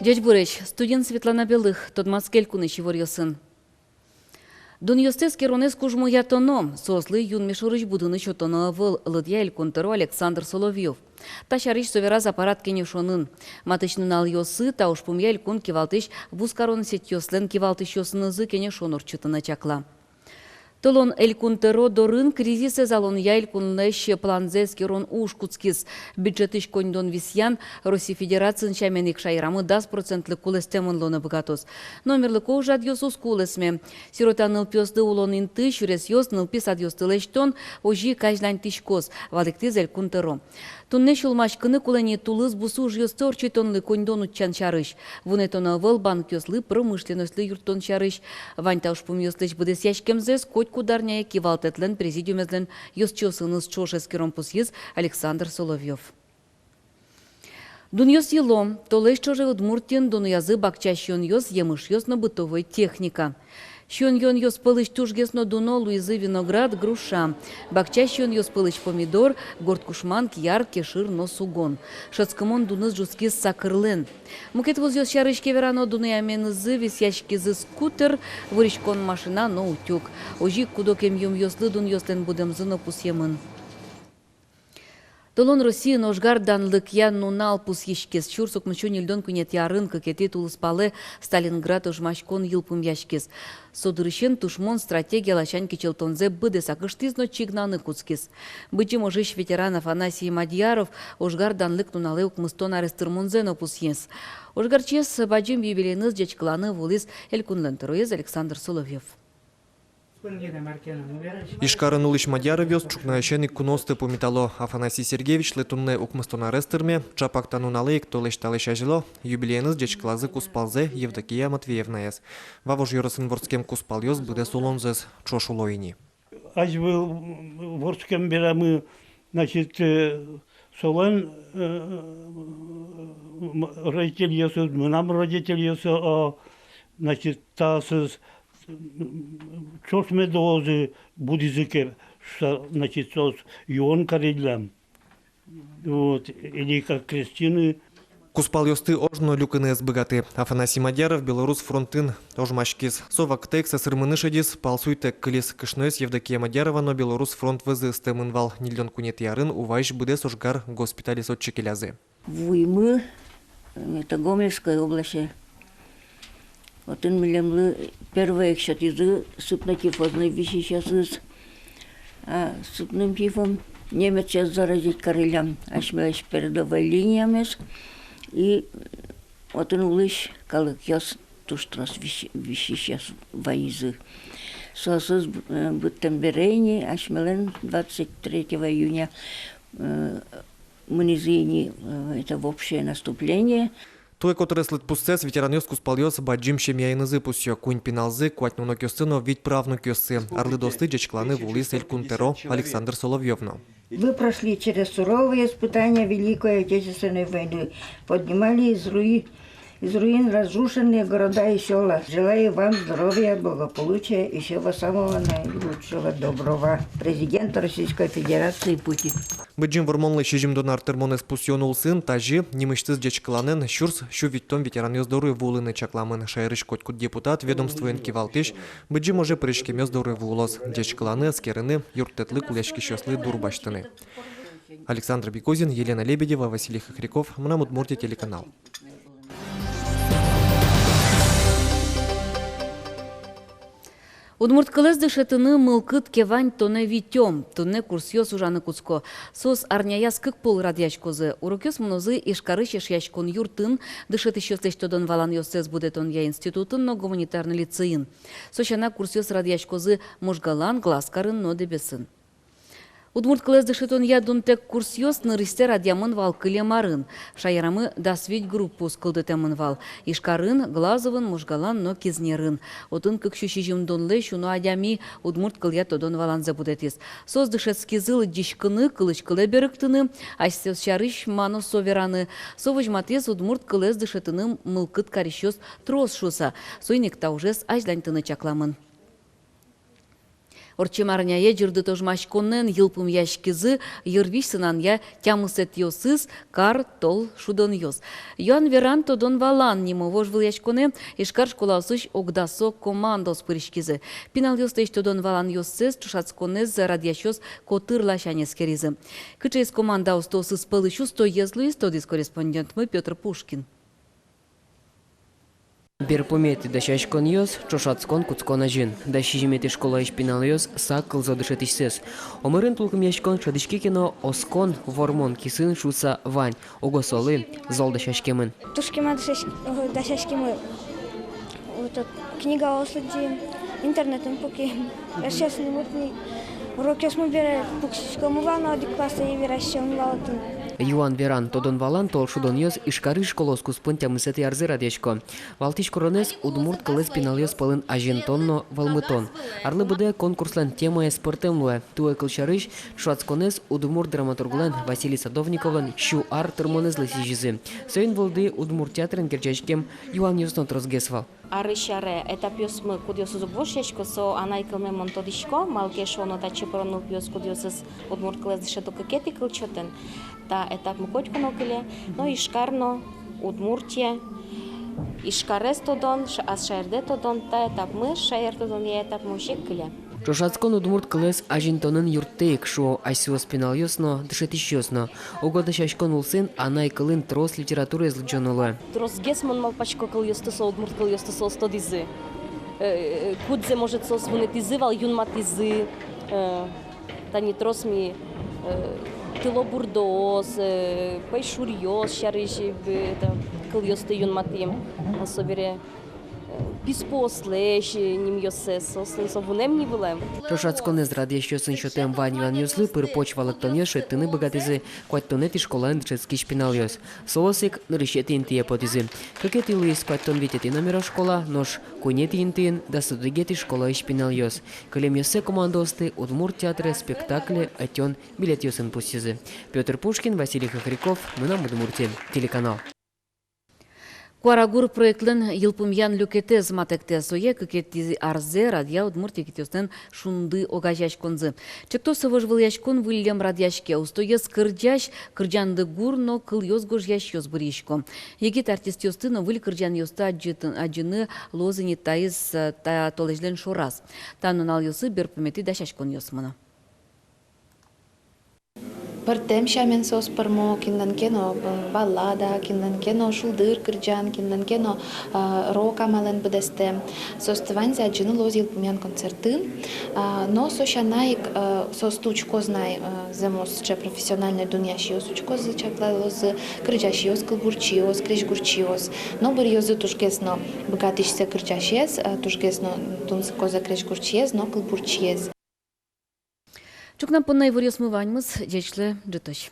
Дядь Буреч, студент Светлана Белых, тот маскельку нечего сын. Дон Йостевский ронеску жму я тоном, сослы юн мишурыч будыны чотона выл лыдья элькунтеро Александр Соловьев. Ташарич совераз аппарат кенешонын. Матычнын ал йосы, тауш пумья элькун кивалтыш вускарон сеть йослен кивалтыш йосынызы кенешонор чытына чакла. Толон элькунтеро дорын кризисе залон я элькунлэш планзески рон ушкутскис бюджетыш кондон висян Россия Федерациян чаменик шайрамы 10% кулестемон лона богатос. Номерлы коужад йосус кулесме. Сирота нылпёсты улон инты, шурес йос нылпис адьосты лэштон, ожи кажлань тишкос, валиктиз элькунтеро. Тунне шулмашкыны кулени тулыз бусу жьосты орчитонлы кондон уччан чарыш. Вунетона выл банк йослы промышленностлы юртон чарыш. Ваньта ушпум йослыч будес яшкемзес коть кударняя кивалтетлен президиумезлен йосчосыныз чошескерон пусьез Александр Соловьев. Дун йос елом, толеш чоже удмуртин дун язы бакчащон йос емыш йос на бытовой техника. Щон йон йос пылыч тужгесно дуно Луизы виноград груша. Бакчащон йос пылыч помидор, горд кушман кияр кешир но сугон. Шацкамон дуныз жускис сакырлен. Мукет воз йос шарышке верано дуны аменызы висяшкизы скутер, вырышкон машина но утюг. Ожи кудокем юм йослы дун йослен будемзы но пусьемын. Толон Россия ножгардан лыкьян нунал пусьешкес чурсук мчу нильдон кунет ярын кекети тулыспалы Сталинград ожмашкон йылпым яшкес. Содырышен тушмон стратегия лачань кичелтонзе быде сакыштизно чигнаны куцкес. Бычим ожиш ветеран Афанасий Мадьяров ожгардан лык нуналеук мыстон арестырмонзено пусьес. Ожгарчес баджим юбилейныз дечкланы вулис элькунлентеруез Александр Соловьев. Ишкарын улыш Мадьяровёс чукнаещеник куносты помитало Афанасий Сергеевич летунне укмыстон арестырме, чапактан уналейк толеш-талеш ажило, юбилейныз дечклазы куспалзе Евдокия Матвеевнаес. Вавож йоросын ворскем куспалёс буде солонзес чошулоини. Аж был ворскем берамы, значит, солон родитель ёсыз, нам родитель ёсыз, значит, тасыз, чошме дозы будизыке, значит, сос юон каридлям. Вот, или как крестины. Куспал ёсты ожно люкыны сбыгаты. Афанасий Мадьяров, Белорус фронтын, ожмашкис. Совак текса сырмынышедис, палсуйте кылис кышнойс Евдокия Мадьярова, но Белорус фронт вызы стемынвал нильон кунет ярын, увайш будес ожгар госпитали сотчекелязы. Вуймы, это Гомельская область. Вот он милемлы первые кшатизы сыпнотифозной вещи сейчас из сыпным тифом немец сейчас заразить карелям, ашмелась передовой линиями и вот он улыш калык яс туштрас вещи сейчас войзы. Сосыз бутемберейни ашмелен 23 июня мнизини это в общее наступление. Той, который след пустец, ветеран ёс куспалёс, баджим шемьяйнызы пусё, кунь пиналзы, куать нуно кёсыно, вить правну кёсы. Арлы досты джечкланы вулис элькунтеро Александр Соловьевна. Вы прошли через суровые испытания Великой Отечественной войны, поднимали из руин разрушенные города и села. Желаю вам здоровья, благополучия и всего самого наилучшего, доброго. Президент Российской Федерации Путин. Баджим вормонлы шижим донар термонес пусёнул сын, тажи, немыштыз джечкланен, шурс, шу виттон ветеран ёздоры вулыны чакламын, шайрыш котькут депутат, ведомствоен кивалтыш, баджим уже прышкем ёздоры вулос, джечкланы, скерыны, юртетлы кулешки шёслы дурбаштыны. Александр Бекозин, Елена Лебедева, Василий Хохряков, Мнамудмуртия телеканал. Удмурт кылыз дышетыны мылкыт кевань тоне витем, тоне курсьос ужаны куцко. Сос арняяс кык пол радьячкозы. Урокёс мнозы ишкарышеш яшкон юртын, дышет еще слештодон валан йосес будетон я институтын, но гуманитарный лицеин. Сочана курсьос радьячкозы можгалан гласкарын но дебесын. Удмурт кылыз дышетон я дунтек курсьос нырысте радьямын вал кылемарын. Шайрамы дасвить группу скылдетемын вал. Ишкарын, глазовын, можгалан, но кизнерын. Отын кыкшущи жимдонлы шуну адями удмурт кылья тодон валанзе будетис. Соз дышетский зылы дишкыны, кылыч кыле берыктыны, асьсес шарыш мано совераны. Совыжматес удмурт кылыз дышетыны мылкыт карищос трос шуса. Сойник таужес ажлантыны чакламын. Орчемарняе жирды тожмашконнен йылпым яшкизы йырвиш сынанья тямысет йосыз кар тол шудон йос. Йоан веран тодон валан нимо вожвыл яшконе ишкар школасыш огдасо командос пырышкизы. Пинал йостеш тодон валан йоссез чушацконез радиащос котырла шанескеризы. Кыча из команда устосыз пылышу сто езлы стодис корреспондент мы Петр Пушкин. Берпомети да шашкон йос, чошацкон куцкон ажин. Да шижимети школа ишпинал йос, сакл задышетишсес. Омырын тулкым яшкон шадышки кино оскон вормон кисын шуса вань. Огосолы зол да шашкемын. Тушкима да шашкимы. Книга ослади, интернетом поки. Я сейчас не мутный. Уроки мы берем пуксичкому вану, один класса и виращем валатун. Юан веран тодон валан тол шудон йос ишкары школоску спынтя мысети арзы радешко. Валтиш коронес удмурт кылес пинал йос пылын ажентонно валмытон. Арлы буде конкурслен темая спортемлуэ. Туэ кылчарыш шуацконес удмурт драматурглен Василий Садовниковен щу ар тырмонез лысижизы. Сөйн волды удмурт театрын керчачкем Юан йоснот розгесвал. Арышаре это пьес мы кудиосу зубошечко со анайкалме монтодишко малкешо но та чепрону пьес кудиосус удмурт клес дишето какети кылчотен та этап мы котько нокеле но ишкарно удмуртия ишкарес тодон ас шаерде тодон та этап мы шаер тодон я этап мы шеккеле. Чошацкон удмурт кылес ажинтонын юрттейк шо асиос пинал йосно дышетиш йосно. Угода шашкон улсын анай кылын трос литература излджонолы. Трос гесмон малпачко кыл йостысо удмурт кыл йостысо стодизы. Кудзе может сос вунетизы вал юнматизы. Та не трос ми тилобурдоз, пайшурьоз шарыжи кыл йосты юнматим. Особере писпослеш ним йосесо слынсо вунем не вылем. Чошацкон из радиещё сын шотем вань Юан юслы пыр почвалык тоньёши тыны богатизы куать тонети школаен дышецкий шпинал йос. Соосик нырышети интие потизы. Какети луис куать тон витети номера школа, нож кунети интиен да судыгети школа и шпинал йос. Калем йосе командосты удмурт театре спектакли атён билет йосын пустизы. Петр Пушкин, Василий Хохряков, мы нам Удмуртия, телеканал. Куарагур проектлен йылпымян люкетез матектесое кыкетти арзе радия удмурт екетестен шунды огажаш конзы. Чекто сывыжвыл яшкон выльям радяшке устоес кырджаш кырджанды гурно кыл йозгож яш йоз буришко. Егет артист йостыно выль кырджан йоста аджыны лозыни тайыз та толежлен шораз. Танунал йосы берпымети дашашкон йосмана. Бартем шамен сос пармо кинланкено баллада, кинланкено шулдыр кырджан, кинланкено рока мален бдесте. Составань за джину лозил пумян концертын, но сошанаик состучко знай земос че профессиональный дуняшиос учко зачаклалос кырджашиос кылбурчиос крежгурчиос. Но барьозы тушкесно богатишься кырджашиес, тушкесно тунско за крежгурчиес, но кылбурчиес. Чукнам понна ивор йосмываньмыз, жечле жытош.